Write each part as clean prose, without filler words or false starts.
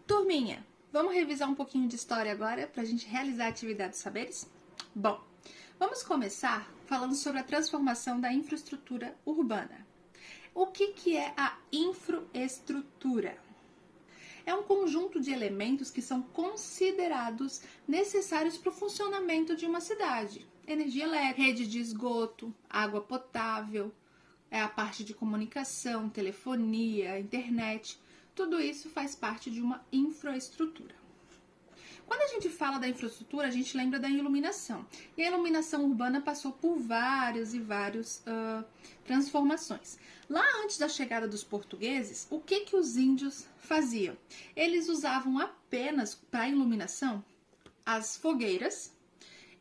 Turminha, vamos revisar um pouquinho de história agora para a gente realizar a atividade dos saberes? Bom, vamos começar falando sobre a transformação da infraestrutura urbana. O que é a infraestrutura? É um conjunto de elementos que são considerados necessários para o funcionamento de uma cidade. Energia elétrica, rede de esgoto, água potável, a parte de comunicação, telefonia, internet. Tudo isso faz parte de uma infraestrutura. Quando a gente fala da infraestrutura, a gente lembra da iluminação. E a iluminação urbana passou por várias transformações. Lá antes da chegada dos portugueses, o que os índios faziam? Eles usavam apenas para iluminação as fogueiras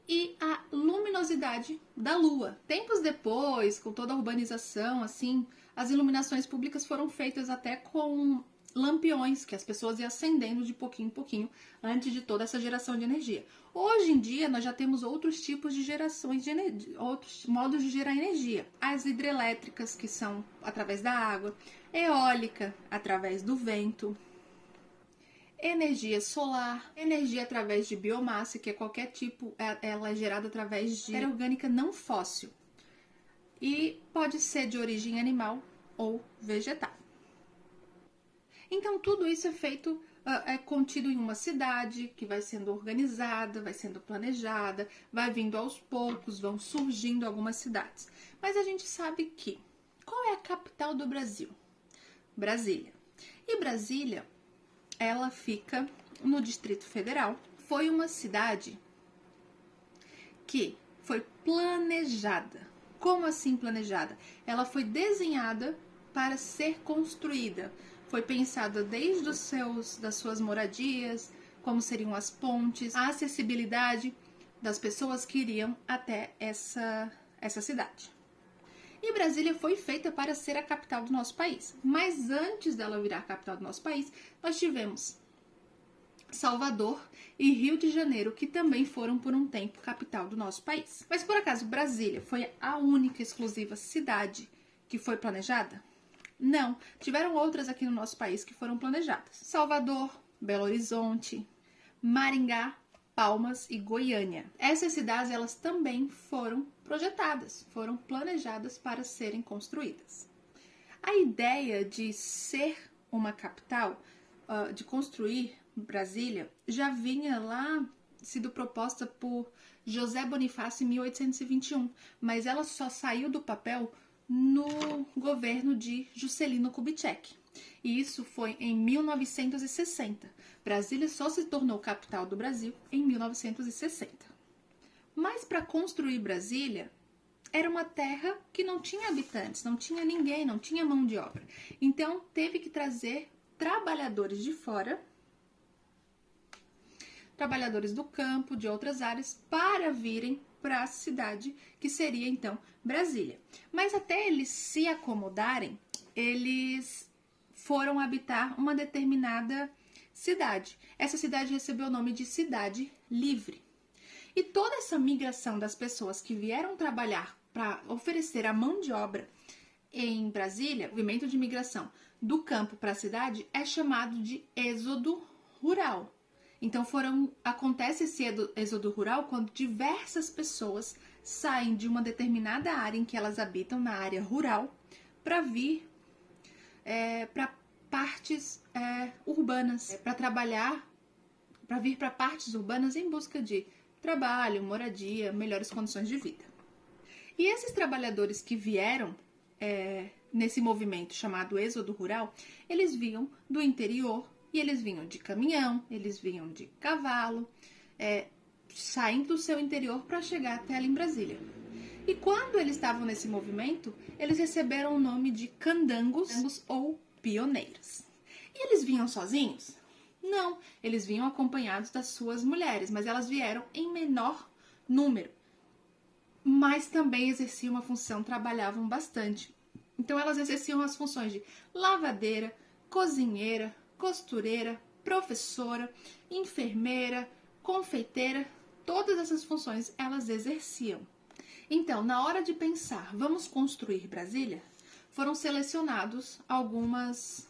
e a luminosidade da lua. Tempos depois, com toda a urbanização, assim, as iluminações públicas foram feitas até com lampiões, que as pessoas iam acendendo de pouquinho em pouquinho antes de toda essa geração de energia. Hoje em dia, nós já temos outros tipos de gerações de energia, outros modos de gerar energia. As hidrelétricas, que são através da água, eólica, através do vento, energia solar, energia através de biomassa, que é qualquer tipo, ela é gerada através de matéria orgânica não fóssil. E pode ser de origem animal ou vegetal. Então, tudo isso é feito, é contido em uma cidade que vai sendo organizada, vai sendo planejada, vai vindo aos poucos, vão surgindo algumas cidades. Mas a gente sabe que, qual é a capital do Brasil? Brasília. E Brasília, ela fica no Distrito Federal. Foi uma cidade que foi planejada. Como assim planejada? Ela foi desenhada para ser construída. Foi pensada desde das suas moradias, como seriam as pontes, a acessibilidade das pessoas que iriam até essa cidade. E Brasília foi feita para ser a capital do nosso país. Mas antes dela virar a capital do nosso país, nós tivemos Salvador e Rio de Janeiro, que também foram por um tempo capital do nosso país. Mas por acaso Brasília foi a única exclusiva cidade que foi planejada? Não, tiveram outras aqui no nosso país que foram planejadas. Salvador, Belo Horizonte, Maringá, Palmas e Goiânia. Essas cidades, elas também foram projetadas, foram planejadas para serem construídas. A ideia de ser uma capital, de construir Brasília, já vinha lá sido proposta por José Bonifácio em 1821, mas ela só saiu do papel no governo de Juscelino Kubitschek. E isso foi em 1960. Brasília só se tornou capital do Brasil em 1960. Mas para construir Brasília, era uma terra que não tinha habitantes, não tinha ninguém, não tinha mão de obra. Então, teve que trazer trabalhadores de fora, trabalhadores do campo, de outras áreas, para virem para a cidade, que seria então Brasília. Mas até eles se acomodarem, eles foram habitar uma determinada cidade. Essa cidade recebeu o nome de Cidade Livre. E toda essa migração das pessoas que vieram trabalhar para oferecer a mão de obra em Brasília, o movimento de migração do campo para a cidade é chamado de êxodo rural. Então acontece esse êxodo rural quando diversas pessoas saem de uma determinada área em que elas habitam, na área rural, para vir para partes urbanas, para trabalhar, para vir para partes urbanas em busca de trabalho, moradia, melhores condições de vida. E esses trabalhadores que vieram nesse movimento chamado êxodo rural, eles vinham do interior, e eles vinham de caminhão, eles vinham de cavalo, saindo do seu interior para chegar até ali em Brasília. E quando eles estavam nesse movimento, eles receberam o nome de candangos ou pioneiros. E eles vinham sozinhos? Não, eles vinham acompanhados das suas mulheres, mas elas vieram em menor número. Mas também exerciam uma função, trabalhavam bastante. Então elas exerciam as funções de lavadeira, cozinheira, costureira, professora, enfermeira, confeiteira, todas essas funções elas exerciam. Então, na hora de pensar, vamos construir Brasília, foram selecionados algumas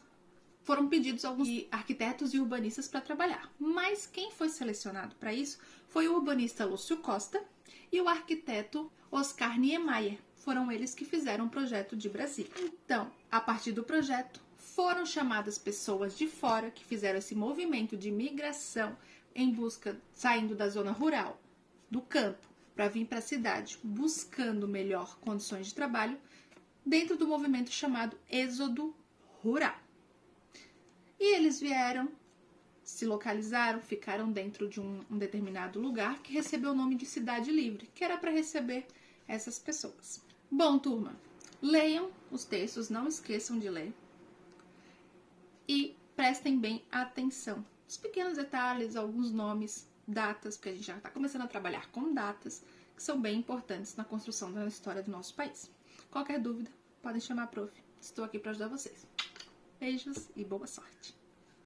foram pedidos alguns arquitetos e urbanistas para trabalhar. Mas quem foi selecionado para isso foi o urbanista Lúcio Costa e o arquiteto Oscar Niemeyer. Foram eles que fizeram o projeto de Brasília. Então, a partir do projeto, foram chamadas pessoas de fora que fizeram esse movimento de migração em busca, saindo da zona rural, do campo, para vir para a cidade, buscando melhor condições de trabalho, dentro do movimento chamado Êxodo Rural. E eles vieram, se localizaram, ficaram dentro de um determinado lugar que recebeu o nome de Cidade Livre, que era para receber essas pessoas. Bom, turma, leiam os textos, não esqueçam de ler e prestem bem atenção. Os pequenos detalhes, alguns nomes, datas, porque a gente já está começando a trabalhar com datas, que são bem importantes na construção da história do nosso país. Qualquer dúvida, podem chamar a prof. Estou aqui para ajudar vocês. Beijos e boa sorte!